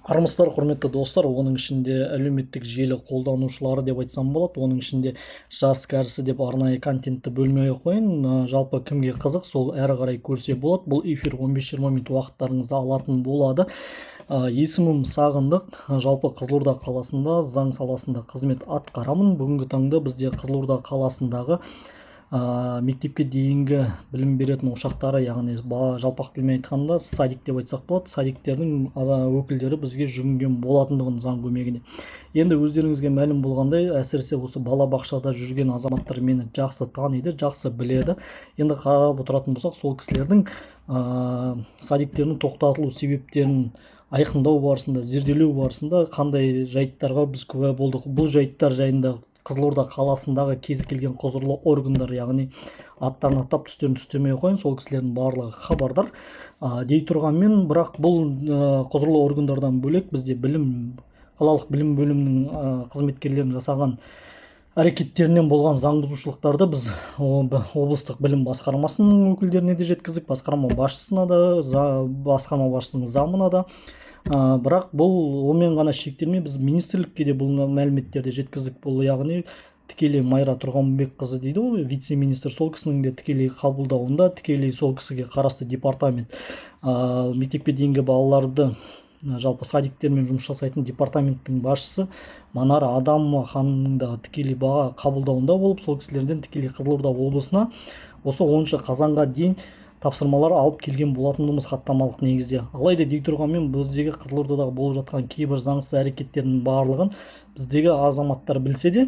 Армысыздар, құрметті достар, оның ішінде әлеуметтік желі қолданушылары деп айтсам болады, оның ішінде жас кәрісі деп арнайы контентті бөлмей қойын. Жалпы кімге қызық, сол әрі қарай көрсе болады. Бұл эфир 15-20 минут уақыттарыңызды алатын болады. Есімім Сағындық, жалпы Қызылорда қаласында заң саласында қызмет атқарамын. Бүгінгі таңда бізде Қызылорда қаласындағы мектепке дейінгі білім беретін ошақтары, яғни жалпақ тілмен айтқанда садик деп айтсақ болады, садиктердің өкілдері бізге жүгінген болатындығын заң көмегіне. Енді өздеріңізге мәлім болғандай, әсіресе осы балабақшада жүрген азаматтар мені жақсы таниды, жақсы біледі. Енді қарап отыратын болсақ, сол кісілердің садиктердің тоқтатылу себептерін айқындау барысында, зерделеу барысында қандай жайттарға біз куә болдық. Бұл жайттар жайында Қызылорда қаласындағы кез келген құзырлы органдар, яғни аттарын аттап түстерін түстемей қойын, сол кісілердің барлығы хабардар. Дей тұрғанмен, бірақ бұл құзырлы органдардан бөлек бізде қалалық білім бөлімінің қызметкерлерін жасаған әрекеттерінен болған заң бұзушылықтарды біз облыстық білім басқармасының өкілдеріне де жеткіздік, басқарма басшысына да, басқарма басшысының замына да. Бірақ бұл онымен ғана шектелмей, біз министрлікке де бұл мәліметтерді жеткіздік. Бұл яғни тікелей Майра Тұрғанбекқызы дейді ғой, вице-министр, сол кісінің де тікелей қабылдауында, тікелей сол кісіге қарасты департамент мектепке дейінгі балаларды жалпы садиктермен жұмыс жасайтын департаменттің басшысы Манара Адамова ханымның да тікелей қабылдауында болып, сол кісілерден тікелей Қызылорда облысына осы 10 қазанға дейін тапсырмалар алып келген болатынымыз хаттамалық негізде. Алайда дей тұрғанмен, біздегі Қызылордадағы болып жатқан кейбір заңсыз әрекеттердің барлығын біздегі азаматтар білсе де,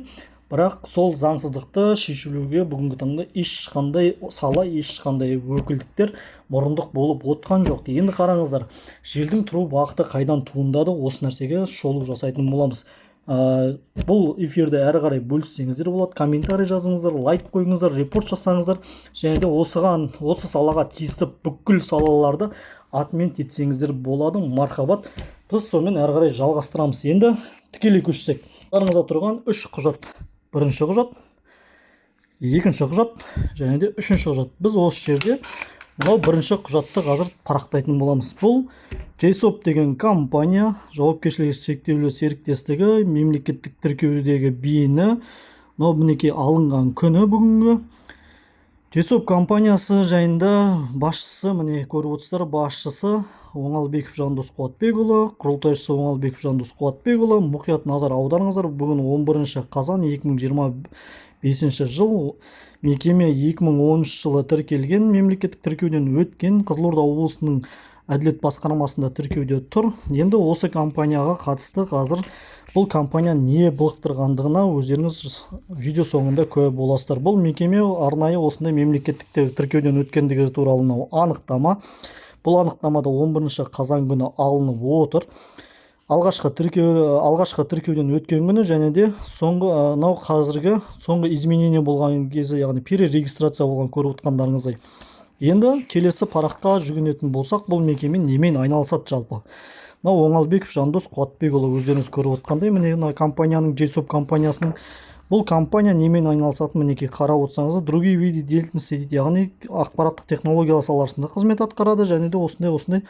бірақ сол заңсыздықты шешілуге бүгінгі таңда ешқандай сала, ешқандай өкілдіктер мұрындық болып отқан жоқ. Енді қараңыздар, желдің тұру бағыты қайдан туындады, осы нәрсеге шолу жасайтын боламыз. Бұл эфирді әрі қарай бөліссеңіздер болады, комментарий жазыңыздар, лайк қойыңыздар, репорт жасаңыздар, және де осы салаға тиісті бүкіл салаларды атмен етсеңіздер болады. Мархабат. Біз сонымен әрі қарай жалғастырамыз. Енді тікелей көшсек, қарыңызда тұрған 3 құжат. Бірінші құжат, екінші құжат және де үшінші құжат. Біз осы жерде мынау бірінші құжатты қазір парақтайтын боламыз. Бұл JSOP деген компания, жауапкершілігі шектеулі серіктестігі, мемлекеттік тіркеудегі бейіні, мынау мінекей алынған күні бүгінгі. JSOP компаниясы жайында басшысы, міне көріп отырсыздар, басшысы Оңалбеков Жандос Қуатбекұлы, құрылтайшысы Оңалбеков Жандос Қуатбекұлы. Мұқият назар аударыңыздар. Бүгін 11 қазан 2025 жыл. Мекеме 2013 жылы тіркелген, мемлекеттік тіркеуден өткен, Қызылорда облысының әділет басқармасында тіркеуде тұр. Енді осы компанияға қатысты қазір бұл компания не былықтырғандығына өздеріңіз видео соңында куә боласыздар. Бұл мекеме арнайы осындай мемлекеттік тіркеуден өткендігі туралы анықтама. Бұл анықтамада 11 қазан күні алынып отыр. Алғашқы тіркеуден өткен күні және де қазіргі соңғы изменение болған кезі, яғни перерегистрация болған көріп отқандарыңыздай. Енді келесі параққа жүгінетін болсақ, бұл мекеме немен айналысады жалпы. Оңалбеков Жандос Қуатбекұлы өздеріңіз көріп отқандай, міне компанияның JSOP компаниясының бұл компания немен айналысатын, мінекей қарап отырсаңыз, другие виды деятельности дейді, яғни ақпараттық технологиялар саласында қызмет атқарады, және де осындай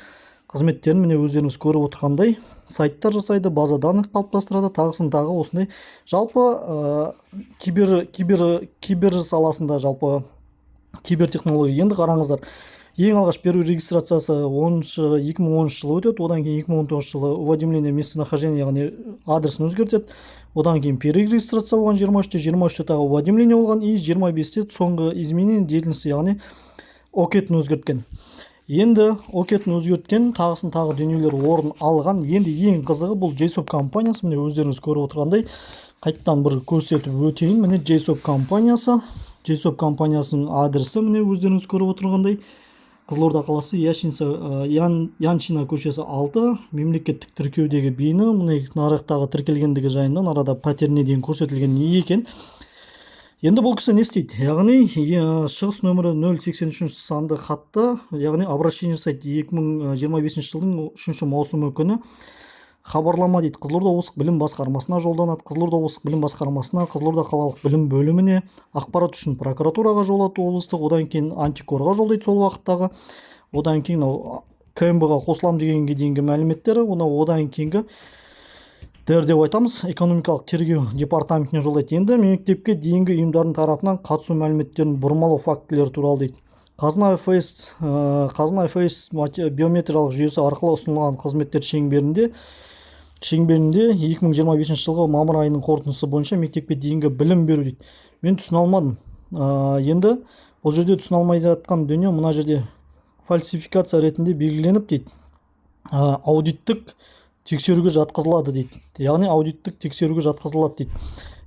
қызметтерін міне өздеріңіз көріп отырғандай сайттар жасайды, база данных қалыптастырады, тағысын тағы осындай жалпы кибер саласында жалпы кибертехнология. Енді қараңыздар, ең алғаш первый регистрациясы 2013 жылы өтеді, одан кейін 2019 жылы уведомление местонахождения, яғни адресін өзгертеді, одан кейін перерегистрация болған 23-те тағы уведомление болған, и 25-те соңғы изменение деятельности, яғни окетін өзгерткен. Енді окетін өзгерткен, тағысын тағы дүниелер орын алған. Енді ең қызығы бұл JSOP компаниясы, міне өздеріңіз көріп отырғандай, қайттан бір көрсетіп өтейін. Міне JSOP компаниясының адресі, міне өздеріңіз көріп отырғандай, Қызылорда қаласы Яншина көшесі 6, мемлекеттік тіркеудегі бейіні, міне нарықтағы тіркелгендігі жайында арада пәтеріне дейін көрсетілген не екен. Енді бұл кісі не істейді? Яғни шығыс нөмірі 083 санды хатты, яғни обращение жасайды 2025 жылдың 3 маусымы күні. Хабарлама дейді, Қызылорда облыстық білім басқармасына жолданады. Қызылорда облыстық білім басқармасына, Қызылорда қалалық білім бөліміне, ақпарат үшін прокуратураға жолдады облыстық, одан кейін антикорға жолдайды сол уақыттағы. Одан кейін КМБ-ға қосылам дегенге дейінгі мәліметтері, одан кейінгі деп айтамыз, экономикалық тергеу департаментіне жолдайды. Енді мектепке дейінгі ұйымдардың тарапынан қатысу мәліметтерін бұрмалау фактілері туралы дейді. Қазына ФС биометриялық жүйесі арқылы ұсынылған қызметтер шеңберінде 2025 жылғы мамыр айының қорытындысы бойынша мектепке дейінгі білім беру дейді. Мен түсіне алмадым. Енді бұл жерде түсіне алмай жатқан дүние мына жерде фальсификация ретінде белгіленіп дейді. Аудиттік тексеруге жатқызылады дейді. Яғни аудиттік тексеруге жатқызылады дейді.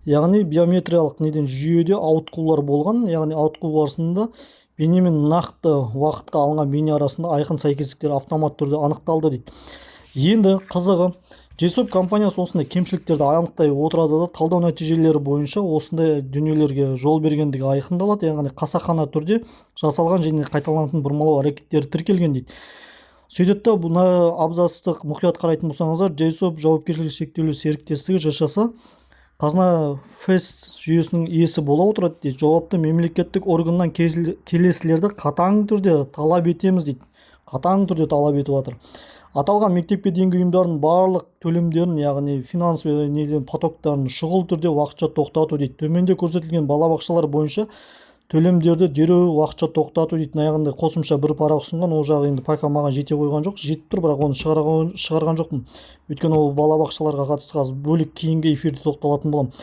Яғни биометриялық жүйеде ауытқулар болған, яғни ауытқу барысында бейне мен нақты уақытқа алынған бейне арасында айқын сәйкестіктер автомат түрде анықталды дейді. Енді қызығы, JSOP компаниясы осындай кемшіліктерді анықтай отырады да, талдау нәтижелері бойынша осындай дүниелерге жол бергендігі айқындалады, яғни қасақана түрде жасалған және қайталанатын бұрмалау әрекеттері тіркелген дейді. Сөйтеді, бұны абзацтық мұқият қарайтын болсаңыздар, JSOP жауапкершілігі шектеулі серіктестігі ЖШС қазына ФС жүйесінің иесі бола отырады дейді. Жауапты мемлекеттік органнан келесілерді қатаң түрде талап етеміз дейді. Қатаң түрде талап етіп жатыр. Аталған мектепке дейінгі ұйымдардың барлық төлемдерін, яғни финанс потоктарын шұғыл түрде уақытша тоқтату дейді. Төменде көрсетілген балабақшалар бойынша төлемдерді дереу уақытша тоқтату дейді. Аяғында қосымша бір парақ ұсынған, ол жағы енді пока маған жете қойған жоқ, жетіп тұр, бірақ оны шығарған жоқпын. Өйткені ол балабақшаларға қатысты қазір бөлек кейінгі эфирде тоқталатын боламын.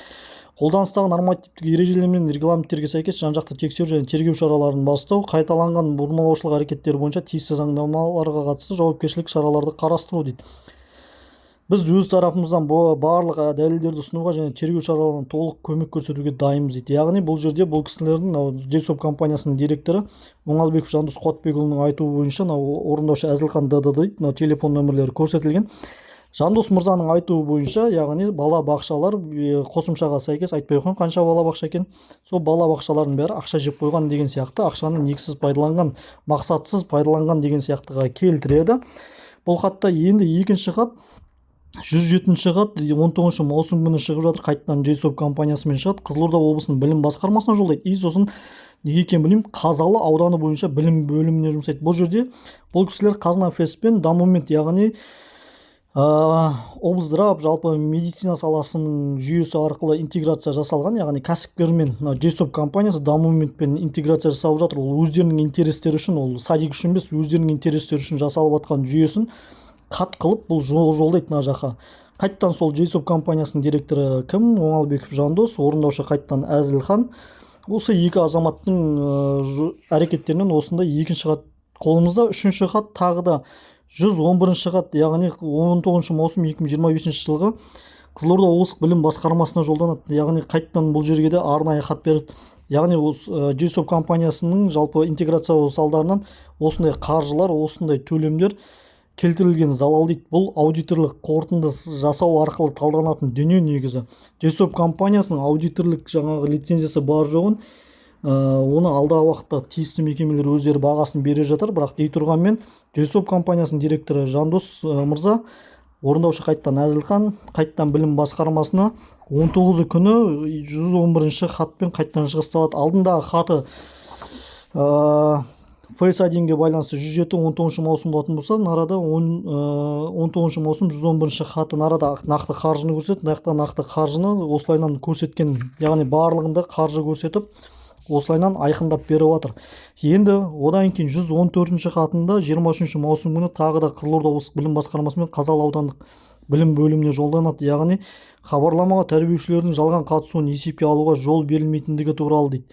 Қолданыстағы нормативтік ережелер мен регламенттерге сәйкес жан-жақты тексеру және тергеу шараларын бастау, қайталанған бұрмалаушылық әрекеттері бойынша тиісті заңнамаларға қатысты жауапкершілік шараларды қарастыру дейді. Біз өз тарапымыздан барлық дәлелдерді ұсынуға және тергеу шараларына толық көмек көрсетуге дайынбыз дейді. Яғни бұл жерде бұл кісілердің JSOP компаниясының директоры Оңалбеков Жандос Қуатбекұлының айтуы бойынша орындаушы Әзілхан ДД дейді, телефон нөмірлері көрсетілген. Жандос мырзаның айтуы бойынша, яғни балабақшалар қосымшаға сәйкес айтпай қойған қанша балабақша екен, сол балабақшалардың бәрі ақша жеп қойған деген сияқты, ақшаны негізсіз пайдаланған, мақсатсыз пайдаланған деген сияқтыға келтіреді. Бұл хатта енді екінші хат 107-ші хат 19 маусым күні шығып жатыр, қайтадан JSOP компаниясымен шығады, Қызылорда облысының білім басқармасына жолдайды. Сосын неге екенін білмеймін, Қазалы ауданы бойынша білім бөліміне жұмсайды. Бұл жерде бұл кісілер қазына феспен дамумент, яғни облздрав, жалпы медицина саласының жүйесі арқылы интеграция жасалған, яғни кәсіпкермен JSOP компаниясы дамументпен интеграция жасалып жатыр. Ол өздерінің интерестері үшін, ол садик үшін емес, өздерінің интерестері үшін жасалып жатқан жүйесін қат қылып бұл жолдайды мына жаққа. Қайттан сол JSOP компаниясының директоры кім? Оңалбеков Жандос, орындаушы қайттан Әзілхан. Осы екі азаматтың әрекеттерінен осындай екінші хат қолымызда. Үшінші хат тағы да 111-ші хат, яғни 19 маусым 2025 жылғы Қызылорда облыстық білім басқармасына жолданады. Яғни қайттан бұл жерге де арнайы хат берді. Яғни JSOP компаниясының жалпы интеграциялау салдарынан осындай қаржылар, осындай төлемдер келтірілген залал дейді. Бұл аудиторлық қорытынды жасау арқылы талданатын дүние негізі. JSOP компаниясының аудиторлық жаңағы лицензиясы бар жоғын, оны алдағы уақытта тиісті мекемелер өздері бағасын бере жатыр, бірақ дей тұрғанмен JSOP компаниясының директоры Жандос мырза, орындаушы қайттан Әзілхан, қайттан білім басқармасына 19 күні 111-ші хатпен қайттан шығысталады. Алдындағы хаты ФС1-ге байланысты 107-19 маусым болатын болса, нарада 19 маусым 111-ші хаты нарада нақты қаржыны көрсетіп, нақты қаржыны осылайынан көрсеткен, яғни барлығында қаржы көрсетіп, осылайынан айқындап беріп жатыр. Енді одан кейін 114-ші хатында 23 маусым күні тағы да Қызылорда облыстық білім басқармасы мен Қазалы аудандық білім бөліміне жолданады. Яғни хабарламаға тәрбиешілердің жалған қатысуын есепке алуға жол берілмейтіндігі туралы дейді.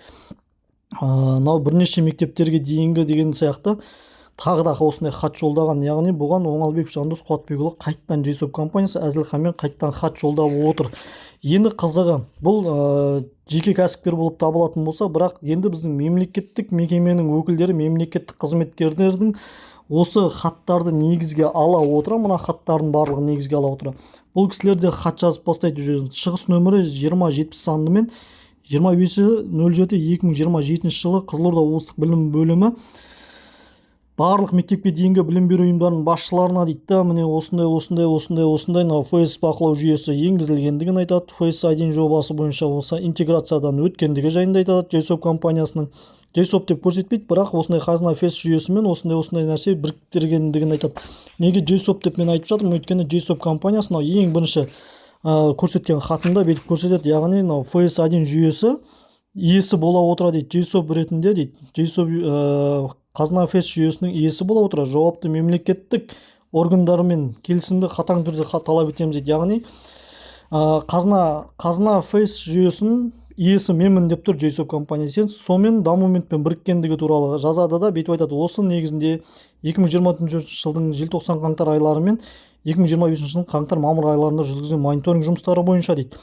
Мынау бірнеше мектептерге дейінгі деген сияқты тағы да осындай хат жолдаған. Яғни бұған Оңалбеков Жандос Қуатбекұлы қайттан JSOP компаниясы Әзілханмен қайттан хат жолдап отыр. Енді қызығы, бұл жеке кәсіпкер болып табылатын болса, бірақ енді біздің мемлекеттік мекеменің өкілдері, мемлекеттік қызметкерлердің осы хаттарды негізге ала отыра, мына хаттардың барлығын негізге ала отыра. Бұл кісілерде хат жазып бастайды. Шығыс нөмірі 2070 санымен 25.07.2027 жылы Қызылорда облыстық білім бөлімі барлық мектепке дейінгі білім беру ұйымдарының басшыларына дейді, міне осындай ФС бақылау жүйесі енгізілгендігін айтады. ФС1 жобасы бойынша осы интеграциядан өткендігі жайында айтады JSOP компаниясының. JSOP деп көрсетпейді, бірақ осындай қазына фест жүйесімен осындай нәрсе біріктіргендігін айтады. Неге JSOP деп мен айтып жатырмын? Өйткені JSOP компаниясы мынау ең бірінші көрсеткен хатында бүйтіп көрсетеді. Яғни мынау FS1 жүйесі иесі бола отыра дейді, JSOP ретінде дейді. JSOP қазына фест жүйесінің иесі бола отыра жауапты мемлекеттік органдарымен келісімді қатаң түрде талап етеміз дейді. Яғни қазына фейс жүйесінің иесі менмін деп тұр JSOP компаниясы. Сонымен Документпен біріккендігі туралы жазады да бүйтіп айтады. Осы негізінде 2024 жылдың желтоқсан қаңтар айлары мен 2025 жылдың қаңтар мамыр айларында жүргізген мониторинг жұмыстары бойынша дейді.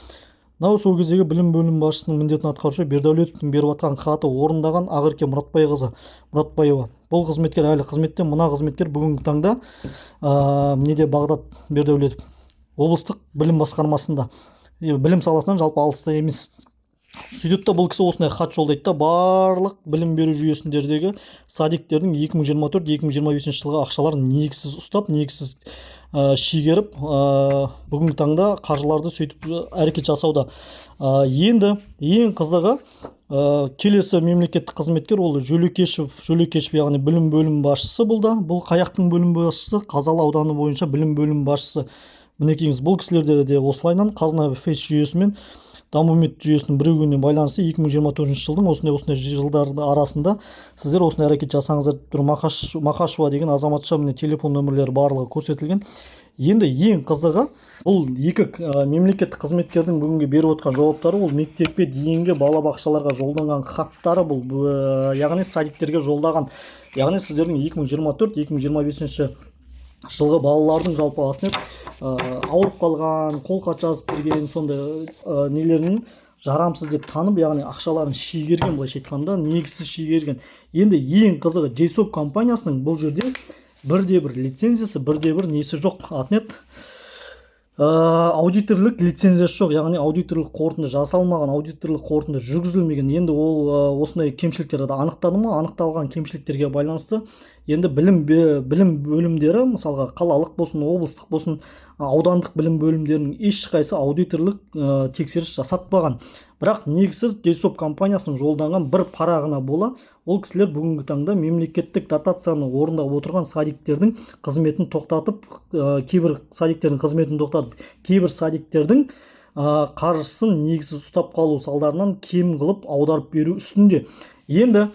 Мынау сол кездегі білім бөлімі басшысының міндетін атқарушы Бердәулетовтың беріп жатқан хаты орындаған Ақерке Мұратбаева. Бұл қызметкер әлі қызметтен, мына қызметкер бүгінгі таңда неде Бағдат Бердәулетов облыстық білім басқармасында, білім саласынан жалпы алыста емес. Сөйтіп та бұл кісі осындай хат жолдайды да барлық білім беру жүйесіндердегі садиктердің 2024-2025 жылғы ақшаларын негізсіз ұстап, негізсіз шегеріп, бүгінгі таңда қаржыларды сөйтіп әрекет жасауда. Енді ең қызығы келесі мемлекеттік қызметкер ол Жөлекешев, яғни білім бөлім басшысы бұл қаяқтың бөлім басшысы, Қазалы ауданы бойынша білім бөлім басшысы. Мінекейіңіз, бұл кісілерде де осылайынан қазына фейс жүйесімен Документ жүйесінің бірігуіне байланысты 2024 жылдың осындай жылдардың арасында сіздер осындай әрекет жасаңыздар. Мақашева деген азаматша телефон нөмірлері барлығы көрсетілген. Енді ең қызығы бұл екі мемлекеттік қызметкердің бүгінгі беріп отқан жауаптары, ол мектепке дейінгі балабақшаларға жолданған хаттары, бұл яғни садиктерге жолдаған, яғни сіздердің 2024-2025 жылғы балалардың жалпы атынып ауырып қалған, қолхат жазып берген сондай нелерінің жарамсыз деп танып, яғни ақшаларын шегерген, былайша айтқанда негізсіз шегерген. Енді ең қызығы JSOP компаниясының бұл жерде бірде-бір лицензиясы, бірде-бір несі жоқ, атнет аудиторлық лицензиясы жоқ, яғни аудиторлық қорытынды жасалмаған, аудиторлық қорытынды жүргізілмеген. Енді ол осындай кемшіліктерді анықтады ма? Анықталған кемшіліктерге байланысты енді білім бөлімдері, мысалға қалалық болсын, облыстық болсын, аудандық білім бөлімдерінің ешқайсы аудиторлық тексеріс жасатпаған. Бірақ негізсіз JSOP компаниясының жолданған бір парағына бола, ол кісілер бүгінгі таңда мемлекеттік дотацияны орындап отырған садиктердің қызметін тоқтатып, кейбір садиктердің қызметін тоқтатып, кейбір садиктердің қаржысын негізсіз ұстап қалу салдарынан кем қылып аударып беру үстінде. Енді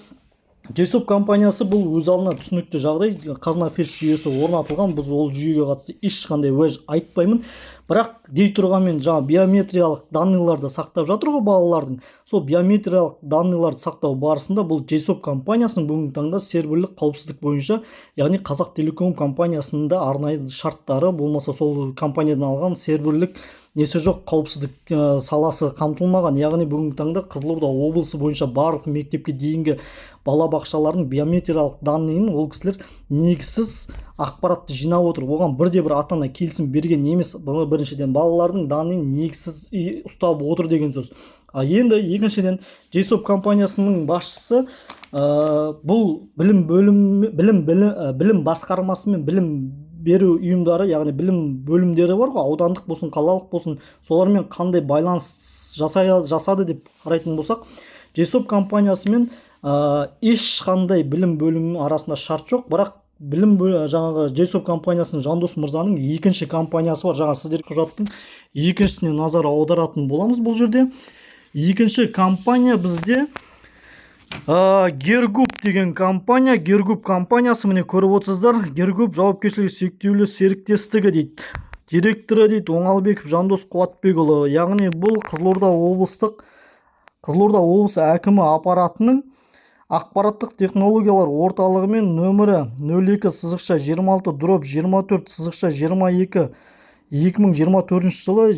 JSOP компаниясы бұл өз алдына түсінікті жағдай, қазына фейс жүйесі орнатылған, біз ол жүйеге қатысты ешқандай уәж айтпаймын. Бірақ дей тұрғанмен жаңа биометриялық данныйларды сақтап жатыр ғой балалардың. Сол биометриялық данныйларды сақтау барысында бұл JSOP компаниясының бүгінгі таңда серверлік қауіпсіздік бойынша, яғни Қазақ Телеком компаниясында арнайы шарттары болмаса сол компаниядан алған серверлік несі жоқ, қауіпсіздік саласы қамтылмаған. Яғни бүгінгі таңда Қызылорда облысы бойынша барлық мектепке дейінгі балабақшалардың биометриялық данныйын ол кісілер негізсіз ақпаратты жинап отыр. Оған бірде-бір ата-ана келісім берген емес. Біріншіден балалардың данныйын негізсіз ұстап отыр деген сөз. Енді екіншіден JSOP компаниясының басшысы бұл білім басқармасы мен білім беру ұйымдары, яғни білім бөлімдері бар ғой, аудандық болсын, қалалық болсын, солармен қандай байланыс жасады деп қарайтын болсақ, JSOP компаниясымен ешқандай білім бөлімінің арасында шарт жоқ, бірақ жаңағы JSOP компаниясының Жандос мырзаның екінші компаниясы бар. Жаңа сіздер құжаттың екіншісіне назар аударатын боламыз бұл жерде. Екінші компания бізде Гергуп деген компания. Гергуп компаниясы, міне көріп отырсыздар, Гергуп жауапкершілігі шектеулі серіктестігі дейді. Директоры дейді Оңалбеков Жандос Қуатбекұлы. Яғни бұл Қызылорда облысы әкімі аппаратының ақпараттық технологиялар орталығымен нөмірі 02-26-26-24-22 2024 жылы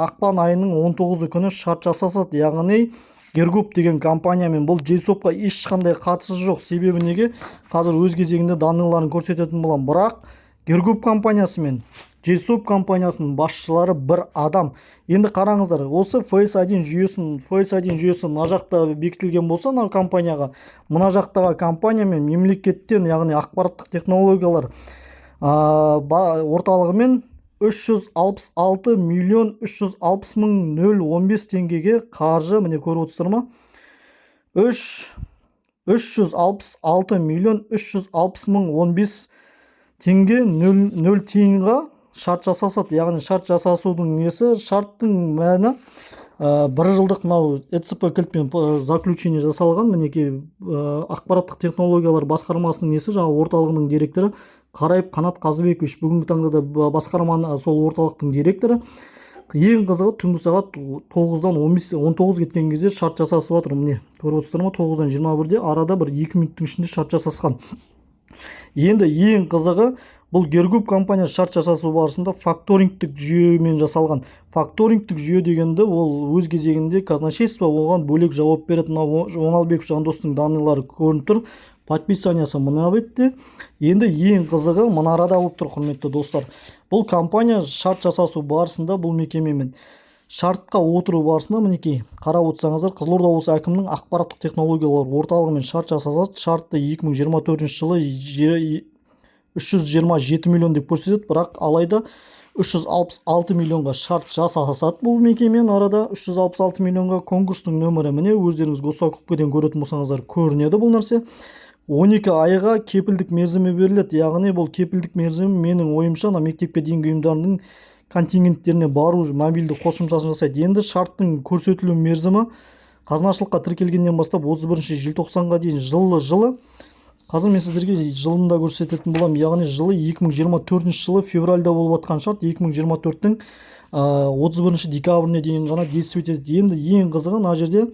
ақпан айының 19 күні шарт жасасады. Яғни Гергуп деген компаниямен бұл JSOP-қа ешқандай қатысы жоқ. Себебі неге? Қазір өз кезегінде данныйларын көрсететін болам. Бірақ Гергуп компаниясы мен JSOP компаниясының басшылары бір адам. Енді қараңыздар, осы FS1 жүйесі мына жақта бекітілген болса, мына компанияға, мына жақтағы компания мен мемлекеттен, яғни ақпараттық технологиялар орталығымен 366.360.015 теңгеге қаржы, міне көріп отырсыздар ма? 366 миллион 360 мың 15 теңге 0 тиынға шарт жасасады. Яғни шарт жасасудың несі, шарттың мәні бір жылдық мынау ЭЦП кілтпен заключение жасалған. Мінекей ақпараттық технологиялар басқармасының несі, жаңа орталығының директоры Қарайып Қанат Қазыбекович бүгінгі таңда да басқарманың сол орталықтың директоры. Ең қызығы түнгі сағат 9-дан 19 кеткен кезде шарт жасасып жатыр. Міне көріп отырсыздар ма, 9-дан 21-де арада бір 2 минуттың ішінде шарт жасасқан. Енді ең қызығы бұл Гергуп компаниясы шарт жасасу барысында факторингтік жүйемен жасалған. Факторингтік жүйе дегенді ол өз кезегінде казначейство оған бөлек жауап береді. Оңалбеков Жандостың данныйлары көрініп тұр. Подписаниясы мына бетте. Енді ең қызығы мына арада болып тұр, құрметті достар. Бұл компания шарт жасасу барысында бұл мекемемен шартқа отыру барысында мінекей қарап отырсаңыздар, Қызылорда облысы әкімінің ақпараттық технологиялар орталығымен шарт жасасады. Шартты 2024 жылы 327 миллион деп көрсетеді, бірақ алайда 366 миллионға шарт жасасады бұл мекемен арада. 366 миллионға конкурстың нөмірі міне өздеріңіз Госзакупкеден көретін болсаңыздар көрінеді бұл нәрсе. 12 айға кепілдік мерзімі беріледі. Яғни бұл кепілдік мерзімі менің ойымша мектепке дейінгі ұйымдардың контингенттеріне бару мобильді қосымшасын жасайды. Енді шарттың көрсетілу мерзімі қазынашылыққа тіркелгеннен бастап 31 желтоқсанға дейін жылы. Қазір мен сіздерге жылында көрсететін боламын. Яғни жылы 2024 жылы февральда болып жатқан шарт 2024-тің 31 декабріне дейін ғана действие етеді. Енді ең қызығы мына жерде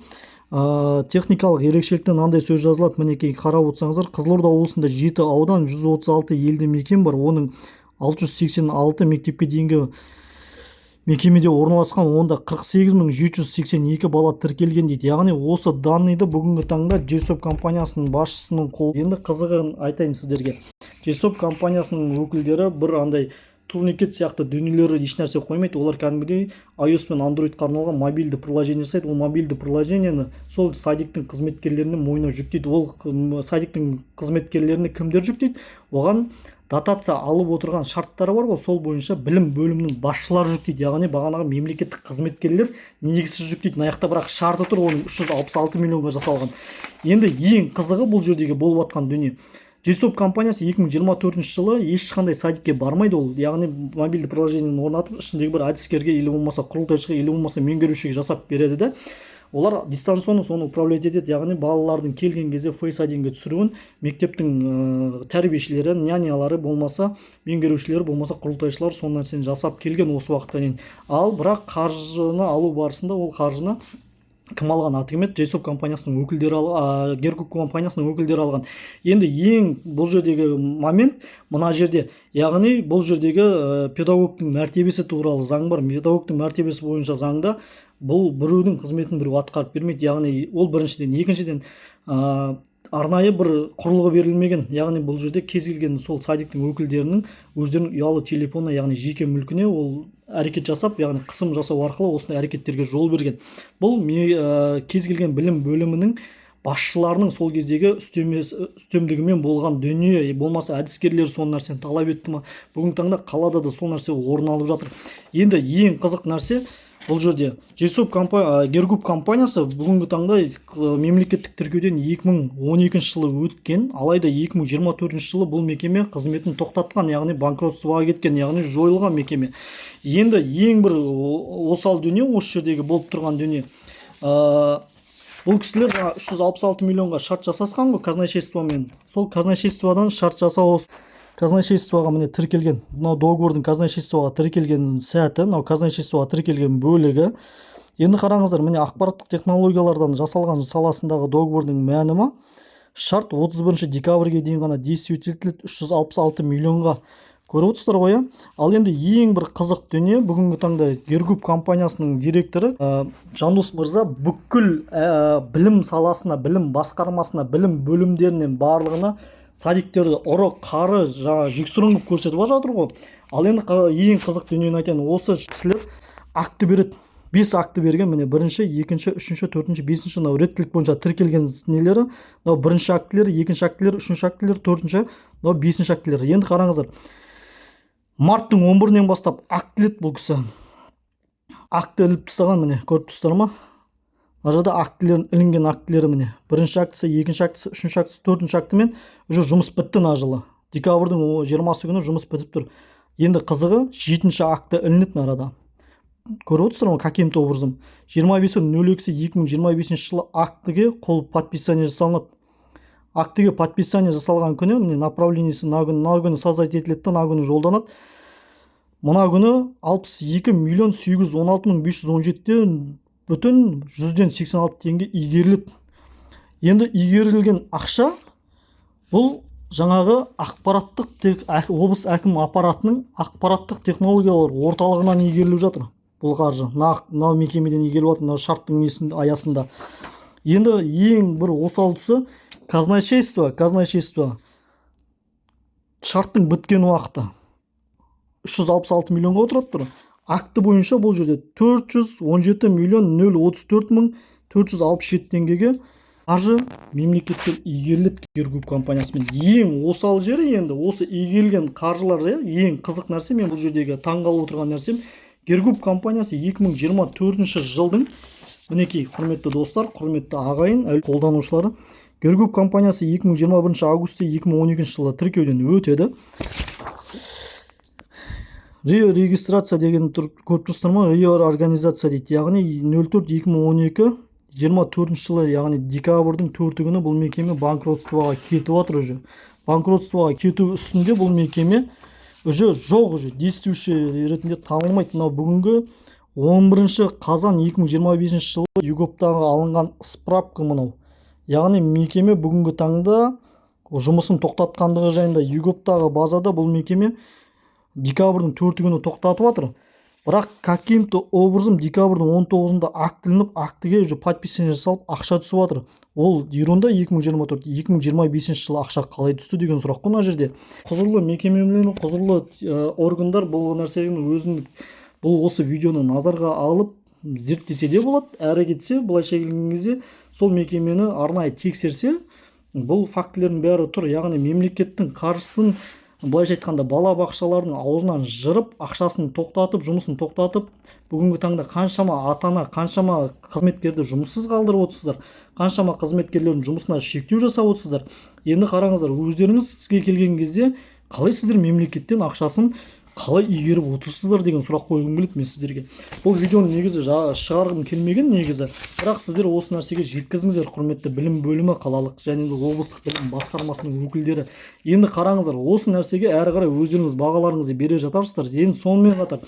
техникалық ерекшеліктен мынандай сөз жазылады. Мінекей қарап отырсаңыздар, Қызылорда облысында 7 аудан, 136 елді мекен бар. Оның 686 мектепке дейінгі мекемеде орналасқан, онда 48.782 бала тіркелген дейді. Яғни осы данныйды бүгінгі таңда JSOP компаниясының басшысының қолы. Енді қызығын айтайын сіздерге. JSOP компаниясының өкілдері бір андай турникет сияқты дүниелері ешнәрсе қоймайды. Олар кәдімгідей iOS пен Androidқа арналған мобильді приложение жасайды. Ол мобильді приложениені сол садиктің қызметкерлеріне мойнына жүктейді. Ол садиктің қызметкерлеріне кімдер жүктейді? Оған дотация алып отырған шарттары бар ғой, сол бойынша білім бөлімінің басшылары жүктейді. Яғни бағанағы мемлекеттік қызметкерлер негізсіз жүктейді. Аяқта бірақ шарты тұр, оның 366 миллионға жасалған. Енді ең қызығы бұл жердегі болып жатқан дүние. JSOP компаниясы 2024 жылы ешқандай сайтке бармайды. Ол яғни мобильді приложениені орнатып, ішіндегі бір әдіскерге или болмаса құрылтайшыға или болмаса меңгерушіге жасап береді де. Олар дистанционно соны управлять етеді. Яғни балалардың келген кезде Face ID-ге түсіруін мектептің тәрбиешілері, нянялары болмаса меңгерушілері болмаса құрылтайшылар соны нәрсені жасап келген осы уақытқа дейін. Ал бірақ қаржыны алу барысында ол қаржыны кім алған? Атымет JSOP компаниясының өкілдері, Гергуп компаниясының өкілдері алған. Енді ең бұл жердегі момент мына жерде, яғни бұл жердегі педагогтың мәртебесі туралы заң бар. Педагогтың мәртебесі бойынша заңда бұл біреудің қызметін біреу атқарып бермейді. Яғни ол біріншіден, екіншіден арнайы бір құрылғы берілмеген. Яғни бұл жерде кез келген сол садиктің өкілдерінің өздерінің ұялы телефонына, яғни жеке мүлкіне ол әрекет жасап, яғни қысым жасау арқылы осындай әрекеттерге жол берген. Бұл кез келген білім бөлімінің басшыларының сол кездегі үстемдігімен болған дүние, болмаса әдіскерлер сол нәрсені талап етті ма? Бүгінгі таңда қалада да сол нәрсе орын алып жатыр. Енді ең қызық нәрсе бұл жерде Гергуп компаниясы бүгінгі таңда мемлекеттік тіркеуден 2012 жылы өткен, алайда 2024 жылы бұл мекеме қызметін тоқтатқан, яғни банкротствоға кеткен, яғни жойылған мекеме. Енді ең бір осал дүние, осы жердегі болып тұрған дүние. Бұл кісілер 366 миллионға шарт жасасқан ғой казначействомен. Сол казначействодан шарт жасау казначействоға міне тіркелген, мынау договордың казначействоға тіркелген сәті, мынау казначействоға тіркелген бөлігі. Енді қараңыздар, міне ақпараттық технологиялардан жасалған саласындағы договордың мәні ма? Шарт 31 декабрьге дейін ғана действие етіледі, 366 миллионға. Көріп отырсыздар ғой. Ал енді ең бір қызық дүние, бүгінгі таңда Гергуп компаниясының директоры Жандос мырза бүкіл білім саласына, білім басқармасына, білім бөлімдерінен барлығына садиктерді ұры, қары, жексұрын қылып көрсетіп жатыр ғой. Ал енді ең қызық дүниені айтайын, осы кісілер акті береді. 5 акті берген, міне бірінші, екінші, үшінші, төртінші, бесінші, мынау реттілік бойынша тіркелген нелері, мынау бірінші актілер, екінші актілер, үшінші актілер, төртінші, мынау бесінші актілер. Енді қараңыздар, марттың 11-нен бастап актілет бұл кісі. Акті іліп тастаған, міне көріп тұрсыздар ма? мына жерде актілерін ілінген актілері міне. Бірінші актісі, екінші актісі, үшінші актісі, төртінші актімен уже жұмыс бітті мына жылы. Декабрьдің 20-сы күні жұмыс бітіп тұр. Енді қызығы 7-ші акті ілінеді арада. Көріп отырсыздар ма каким-то образом 25.02.2025 жылы актіге қол подписание жасалынады. Актіге подписание жасалған күні міне направлениесі на күні создать етіледі, на күні жолданады. Мына күні 62.816.517 теңге игеріледі. Енді игерілген ақша бұл жаңағы ақпараттық облыс әкім аппаратының ақпараттық технологиялар орталығынан игеріліп жатыр. Бұл қаржы мына мекемеден игеріліп жатыр, мына шарттың аясында. Енді ең бір осал тұсы казначейство шарттың біткен уақыты 366 миллионға отырады тұр. Акты бойынша бұл жерде 417.034.467 теңгеге қаржы мемлекеттен игеріледі Гергруп компаниясымен. Ең осал жері енді осы игерілген қаржылар, ең қызық нәрсе, мен бұл жердегі таңғалып отырған нәрсем, Гергруп компаниясы 2024 жылдың, мінекей құрметті достар, құрметті ағайын, қолданушылары, Гергруп компаниясы 2021 августте 2012 жылы тіркеуден өтеді. Регистрация деген көріп тұрсыздар ма? Реорганизация дейді. Яғни 04.2012-24 жылы, яғни декабрьдің 4 күні бұл мекеме банкротствоға кетіп отыр уже. Банкротствоға кету үстінде бұл мекеме уже жоқ, уже действующий ретінде танылмайды. Мынау бүгінгі 11 қазан 2025 жылы ЮГОПтағы алынған справка мынау. Яғни мекеме бүгінгі таңда жұмысын тоқтатқандығы жайында ЮГОПтағы базада бұл мекеме декабрьдің 4 күні тоқтатып жатыр. Бірақ каким-то образом декабрьдің 19-ында актілініп, актіге уже подписание жасалып, ақша түсіп жатыр. Ол ерунда 2024-2025 жылы ақша қалай түсті деген сұрақ қой мына жерде. Құзырлы мекемелер, құзырлы органдар бұл нәрсені өзінің бұл осы видеоны назарға алып зерттесе де болады. Әрі кетсе, былайша келген кезде сол мекемені арнайы тексерсе, бұл фактілердің бәрі тұр. Яғни мемлекеттің қаржысын, былайша айтқанда балабақшалардың аузынан жырып, ақшасын тоқтатып, жұмысын тоқтатып, бүгінгі таңда қаншама ата-ана, қаншама қызметкерді жұмыссыз қалдырып отырсыздар, қаншама қызметкерлердің жұмысына шектеу жасап отырсыздар. Енді қараңыздар, өздеріңіз сізге келген кезде қалай сіздер мемлекеттен ақшасын қалай игеріп отырсыздар деген сұрақ қойғым келеді мен сіздерге. Бұл видеоны негізі шығарғым келмеген негізі, бірақ сіздер осы нәрсеге жеткізіңіздер, құрметті білім бөлімі қалалық және облыстық білім басқармасының өкілдері. Енді қараңыздар, осы нәрсеге әрі қарай өздеріңіз бағаларыңызды бере жатарсыздар. Енді сонымен қатар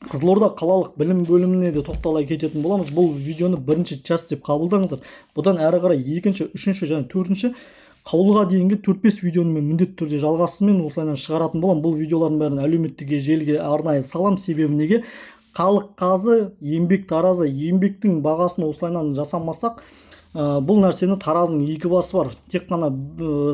Қызылорда қалалық білім бөліміне де тоқталай кететін боламыз. Бұл видеоны бірінші часть деп қабылдаңыздар. Бұдан әрі қарай екінші, үшінші және төртінші қаулыға дейінгі 4-5 видеоны мен міндетті түрде жалғасымен осылайынан шығаратын болам. Бұл видеолардың бәрін әлеуметтік желіге арнайы салам. Себебі неге? Халық қазы, еңбек таразы, еңбектің бағасын осылайынан жасамасақ, бұл нәрсені таразының екі басы бар. Тек қана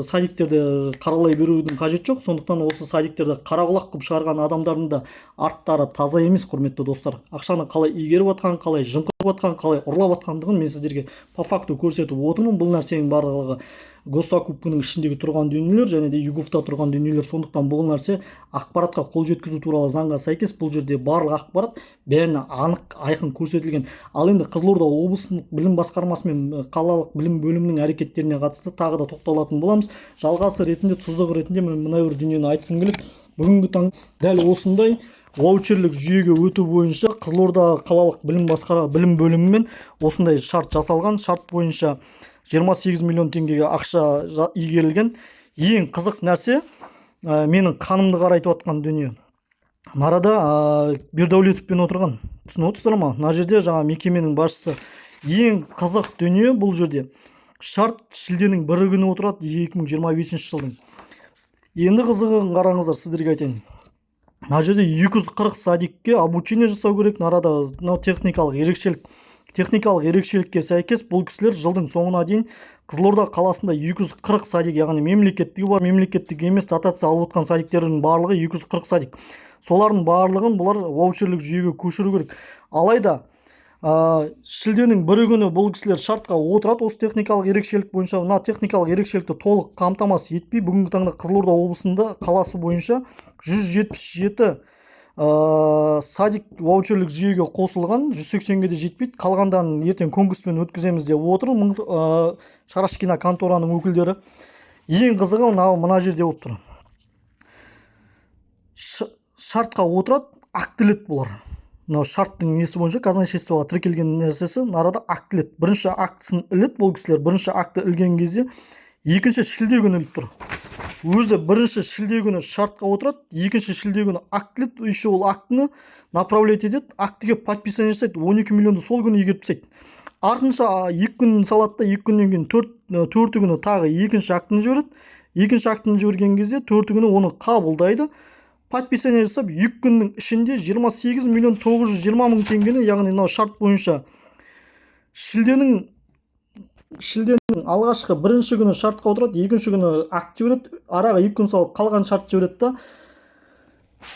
садиктерді қаралай берудің қажет жоқ. Сондықтан осы садиктерді қарақұлақ қылып шығарған адамдардың да арттары таза емес, құрметті достар. Ақшаны қалай игеріп жатқан, қалай жымқырып жатқан, қалай ұрлап жатқандығын мен сіздерге по факту көрсетіп отырмын. Бұл нәрсенің барлығы госзакупканың ішіндегі тұрған дүниелер және де ЮГОПта тұрған дүниелер. Сондықтан бұл нәрсе ақпаратқа қол жеткізу туралы заңға сәйкес бұл жерде барлық ақпарат бәріне анық айқын көрсетілген. Ал енді Қызылорда облысының білім басқармасы мен қалалық білім бөлімінің әрекеттеріне қатысты тағы да тоқталатын боламыз. Жалғасы ретінде, тұздық ретінде мен мына бір дүниені айтқым келеді. Бүгінгі таң дәл осындай ваучерлік жүйеге өту бойынша Қызылорда қалалық білім бөлімімен осындай шарт жасалған. Шарт бойынша 28 миллион теңгеге ақша игерілген. Ең қызық нәрсе, менің қанымды қарайтып жатқан дүние. Нарада Бердәулетовпен отырған. Түсініп отырсыздар ма? Мына жерде жаңа мекеменің басшысы. Ең қызық дүние бұл жерде. Шарт шілденің 1 күні отырады 2025 жылдың. Енді қызығын қараңыздар, сіздерге айтайын. Мына жерде 240 садикке обучение жасау керек. Нарада техникалық ерекшелікке сәйкес бұл кісілер жылдың соңына дейін Қызылорда қаласында 240 садик, яғни мемлекеттігі бар, мемлекеттік емес дотация алып отқан садиктердің барлығы 240 садик. Солардың барлығын бұлар ваучерлік жүйеге көшіру керек. Алайда шілденің 1 күні бұл кісілер шартқа отырады. Осы техникалық ерекшелік бойынша, мына техникалық ерекшелікті толық қамтамасыз етпей, бүгінгі таңда Қызылорда облысында қаласы бойынша 177 садик ваучерлік жүйеге қосылған, 180-ге де жетпейді, қалғандарын ертең конкурспен өткіземіз деп отыр Шарашкина контораның өкілдері. Ең қызығы мына жерде болып тұр. Шартқа отырады, актілет болар. Шарттың несі бойынша казначействоға тіркелген нәрсесі нарада актілет. Бірінші актісін ілет, бұл кісілер бірінші акті ілген кезде екінші шілде күні іліп тұр. Өзі бірінші шілде күні шартқа отырады, екінші шілде күні актілет, еще ол актіні направлять етеді, актіге подписание жасайды, 12 миллионды сол күні егеріп тастайды. Артынша 2 күн салады да, 2 күннен кейін 4 күні тағы екінші актіні жібереді. Екінші актіні жіберген кезде 4 күні оны қабылдайды. Подписание жасап, 2 күннің ішінде 28 миллион 920 мың теңгені, яғни шарт бойынша шілденің алғашқы бірінші күні шартқа отырады, екінші күні акт жібереді, араға 2 күн салып қалған шарт жібереді да,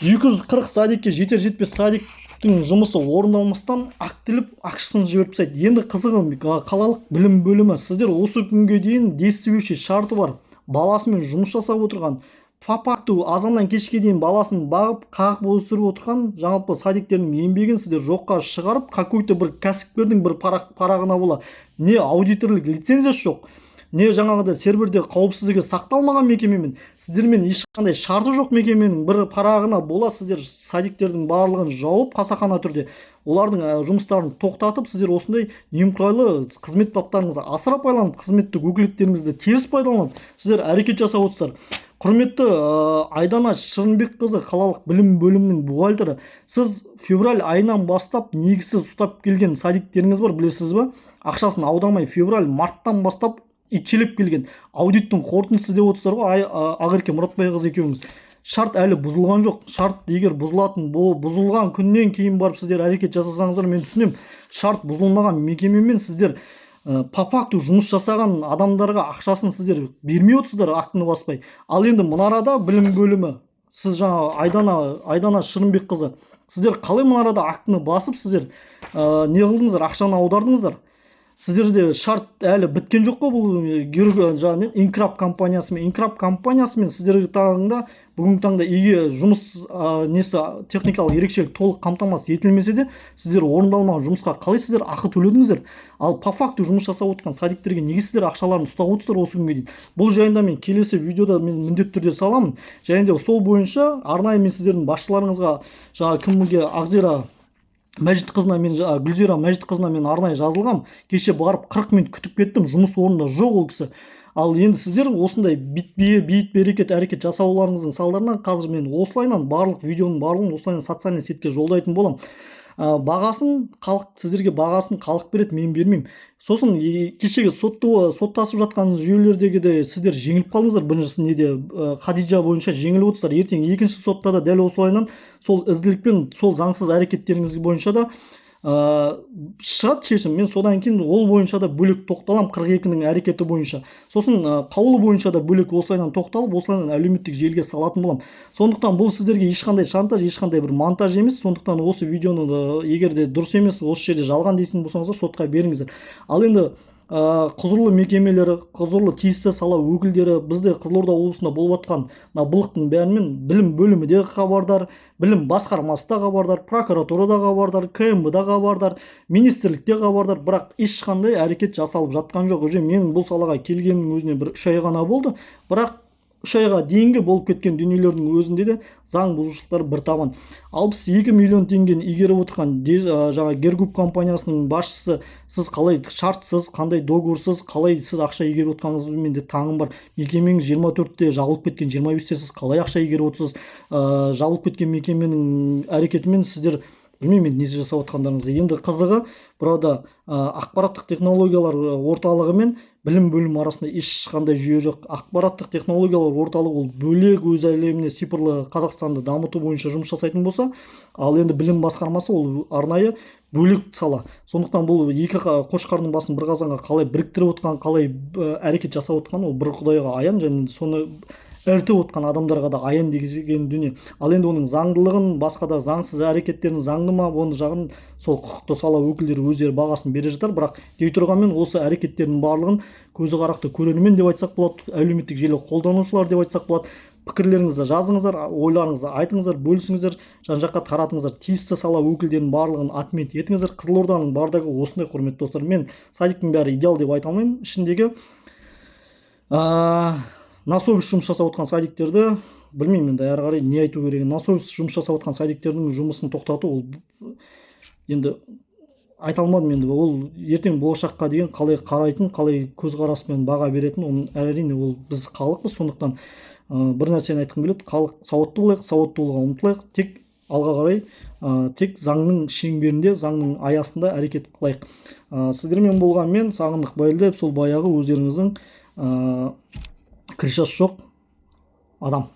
240 садикке жетер-жетпес садиктің жұмысы орындалмастан актіліп ақшасын жіберіп тастайды. Енді қызығы қалалық білім бөлімі, сіздер осы күнге дейін действующий шарты бар, баласымен жұмыс жасап отырған, факту азаннан кешке дейін баласын бағып, қағып өсіріп отырған жаңалпы садиктердің еңбегін сіздер жоққа шығарып, какой-то бір кәсіпкердің бір парағына бола, не аудиторлық лицензиясы жоқ, не жаңағыда серверде қауіпсіздігі сақталмаған мекемемен, сіздермен ешқандай шарты жоқ мекеменің бір парағына бола, сіздер садиктердің барлығын жауып, қасақана түрде олардың жұмыстарын тоқтатып, сіздер осындай немқұрайлы қызмет баптарыңызды асыра пайдаланып, қызметтік өкілеттеріңізді теріс пайдаланып, сіздер әрекет жасап отырсыздар. Құрметті Айдана Шырынбекқызы, қалалық білім бөлімінің бухгалтері, сіз февраль айынан бастап негізсіз ұстап келген садиктеріңіз бар, білесіз ба? Ақшасын аудармай февраль марттан бастап итшелеп келген аудиттің қорытындысы деп отырсыздар ғой, Ақерке Мұратбайқызы екеуіңіз. Шарт әлі бұзылған жоқ. Шарт егер бұзылған күннен кейін барып сіздер әрекет жасасаңыздар, мен түсінем. Шарт бұзылмаған мекемемен сіздер по факту жұмыс жасаған адамдарға ақшасын сіздер бермей отырсыздар, актіні баспай. Ал енді мұнарада білім бөлімі, сіз жаңа Айдана Шырынбекқызы, сіздер қалай мұнарада актіні басып, сіздер не қылдыңыздар, ақшаны аудардыңыздар? Сіздерде шарт әлі біткен жоқ қой, бұл Инкраб компаниясымен сіздерге таңда бүгінгі таңда еге жұмыс техникалық ерекшелік толық қамтамасыз етілмесе де, сіздер орындалмаған жұмысқа қалай сіздер ақы төледіңіздер? Ал по факту жұмыс жасап отырған садиктерге неге сіздер ақшаларын ұстап отырсыздар осы күнге дейін? Бұл жайында мен келесі видеода міндетті түрде саламын. Және де сол бойынша арнайы мен сіздердің басшыларыңызға, кімге Ақзира Мәжитқызына, мен Гүлзира Мәжитқызына мен арнайы жазылғам. Кеше барып 40 минут күтіп кеттім, жұмыс орнында жоқ ол кісі. Ал енді сіздер осындай бейіт берекет әрекет жасауларыңыздың салдарынан қазір мен осылайынан барлық видеоның барлығын осылайынан социальный сетке жолдайтын болам. Бағасын сіздерге бағасын халық береді, мен бермеймін. Сосын кешегі соттасып жатқан жүйелердегі де сіздер жеңіліп қалдыңыздар. Біріншісі неде Хадижа бойынша жеңіліп отырсыздар. Ертең екінші сотта да дәл осылайынан сол ізділікпен сол заңсыз әрекеттеріңіз бойынша да шығады шешім. Мен содан кейін ол бойынша да бөлек тоқталам, 42-нің әрекеті бойынша. Сосын қаулы бойынша да бөлек осылайынан тоқталып, осылайынан әлеуметтік желіге салатын болам. Сондықтан бұл сіздерге ешқандай шантаж, ешқандай бір монтаж емес. Сондықтан осы видеоны егер де дұрыс емес, осы жерде жалған дейсін болсаңыздар, сотқа беріңіздер. Ал енді құзырлы мекемелері, құзырлы тиісті сала өкілдері бізде Қызылорда облысында болып жатқан былықтың бәрімен білім бөлімі де хабардар, білім басқармасы да хабардар, прокуратура да хабардар, КМБ да хабардар, министрлік те хабардар, бірақ ешқандай әрекет жасалып жатқан жоқ. Уже менің бұл салаға келгеннің өзіне бір 3 ай ғана болды, бірақ 3 айға дейінгі болып кеткен дүниелердің өзінде де заң бұзушылықтар бір табан. 62 миллион теңгені игеріп отырған Гергруп компаниясының басшысы, сіз қалай шартсыз, қандай договорсыз, қалай сіз ақша игеріп отырғаныңызды менде таңым бар. Мекемеңіз 24-те жабылып кеткен, 25-те сіз қалай ақша игеріп отырсыз? Жабылып кеткен мекеменің әрекетімен сіздер білмеймін не жасап отқандарыңызды. Енді қызығы burada ақпараттық технологиялар орталығы мен білім бөлімі арасында ешқандай жүйе жоқ. Ақпараттық технологиялар орталығы ол бөлек өз әлеміне цифрлы Қазақстанды дамыту бойынша жұмыс жасайтын болса, ал енді білім басқармасы ол арнайы бөлек сала. Сондықтан бұл екі қошқардың басын бір қазанға қалай біріктіріп отқан, қалай әрекет жасап отқан ол бір Құдайға аян, және соны іртіп отқан адамдарға да аян деген дүние. Ал енді оның заңдылығын, басқа да заңсыз әрекеттерін заңды ма, оны жағын сол құқықты сала өкілдері өздері бағасын бере жатар. Бірақ дей тұрғанмен осы әрекеттердің барлығын көзі қарақты көрермен деп айтсақ болады, әлеуметтік желі қолданушылар деп айтсақ болады, пікірлеріңізді жазыңыздар, ойларыңызды айтыңыздар, бөлісіңіздер, жан жаққа таратыңыздар. Тиісті сала өкілдерінің барлығын отмет етіңіздер. Қызылорданың бардығы осындай, құрметті достар. Мен садиктің бәрі идеал деп айта алмаймын. Ішіндегі насобис жұмыс жасап отқан садиктерді білмеймін, енді әрі қарай не айту керек. Насобис жұмыс жасап отқан садиктердің жұмысын тоқтату, ол енді айта алмадым. Енді ол ертең болашаққа деген қалай қарайтын, қалай көзқараспен баға беретін, оның әрине ол біз халықпыз. Сондықтан бір нәрсені айтқым келеді: халық сауатты болайық, сауатты болуға ұмтылайық, тек алға қарай тек заңның шеңберінде, заңның аясында әрекет қылайық. Сіздермен болған мен Сағындық Байылдаев, сол баяғы өздеріңіздің кіршасы жоқ адам.